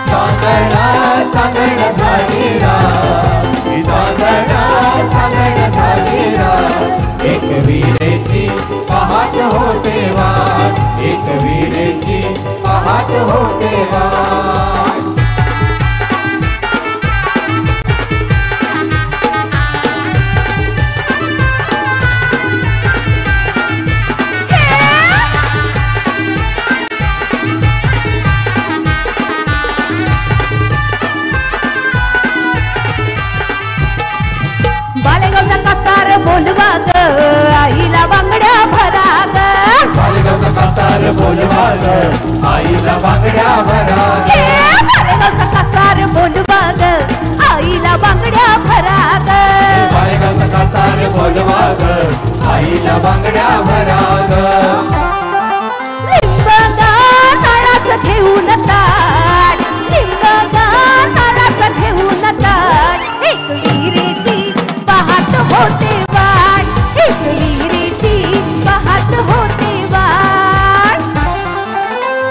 चांदणा चांदणा झाली रात चांदणा चांदणा झाली रात एक विहिरेची पाहत होते वाट एक विहिरेची पाहत होते वाट बालेगावचा कसार बोलवा ग आईला बांगड्या भरा ग बालेगावचा कसार बोलवा ग आईला बांगड्या भरा ग बालेगावचा कसार बोलवा ग आईला बांगड्या भरा ग बालेगावचा कसार बोलवा ग आईला बांगड्या भरा ग लिंबगार नारळाचं घेऊन ताट लिंबगार नारळाचं घेऊन ताट एक विहिरेची पाहत होते वाट एक विहिरेची पाहत होते वाट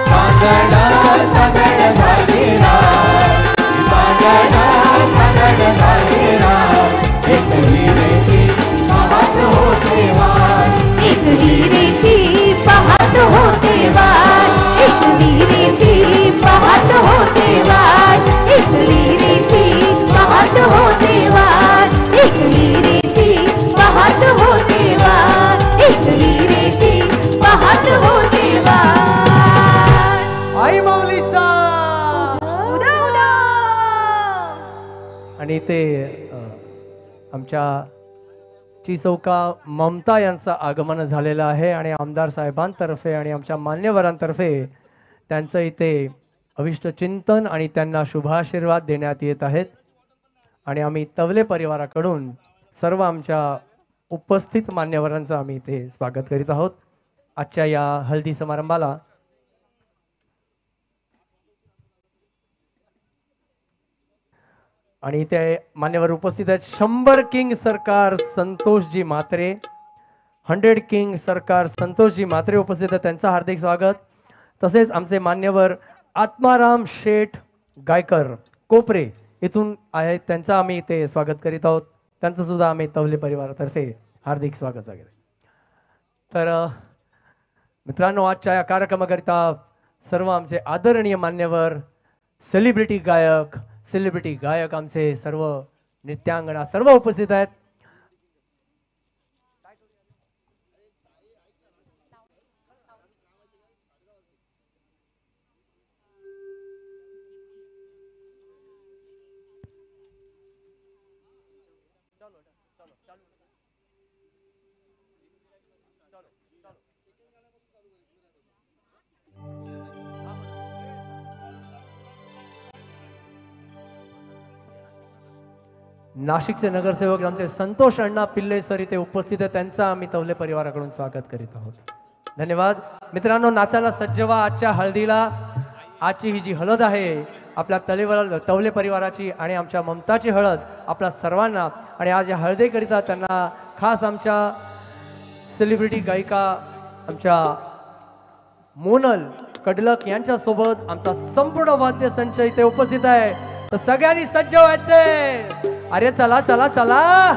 चांदणा चांदणा झाली रात चांदणा चांदणा झाली रात एक विहिरेची पाहत होते वाट एक विहिरेची पाहत होते वाट एक विहिरेची पाहत होते वाट एक विहिरेची पाहत होते वाट एक विहिरेची पाहत होते वाट एक विहिरेची पाहत होते वाट आई माऊलीचा उदा उदा आणि ते आमच्या चिचौका ममता यांचं आगमन झालेलं आहे आणि आमदार साहेबांतर्फे आणि आमच्या मान्यवरांतर्फे त्यांचं इथे अभिष्ट चिंतन आणि त्यांना शुभाशीर्वाद देण्यात येत आहेत आणि आम्ही तवले परिवाराकडून सर्व आमच्या उपस्थित मान्यवरांचं आम्ही इथे स्वागत करीत आहोत आजच्या या हळदी समारंभाला. आणि इथे मान्यवर उपस्थित आहेत 100 किंग सरकार संतोषजी म्हात्रे 100 किंग सरकार संतोषजी म्हात्रे उपस्थित आहेत त्यांचं हार्दिक स्वागत. तसेच आमचे मान्यवर आत्माराम शेठ गायकर कोपरे इथून आहेत त्यांचं आम्ही इथे स्वागत करीत आहोत. त्यांचं सुद्धा आम्ही तवले परिवारातर्फे हार्दिक स्वागत वगैरे. तर मित्रांनो आजच्या या कार्यक्रमाकरिता सर्व आमचे आदरणीय मान्यवर सेलिब्रिटी गायक आमचे सर्व नृत्यांगणा सर्व उपस्थित आहेत. नाशिकचे नगरसेवक आमचे संतोष अण्णा पिल्ले सर इथे उपस्थित आहेत. त्यांचं आम्ही तवले परिवाराकडून स्वागत करीत आहोत. धन्यवाद. मित्रांनो, नाचायला सज्ज व्हा. आजच्या हळदीला, आजची ही जी हळद आहे आपल्या तवले परिवाराची आणि आमच्या ममताची हळद आपल्या सर्वांना, आणि आज या हळदीकरिता त्यांना खास आमच्या सेलिब्रिटी गायिका आमच्या मोनल कडलक यांच्यासोबत आमचा संपूर्ण वाद्य संच इथे उपस्थित आहे. तर सगळ्यांनी सज्ज व्हायचे. अरे चला चला चला.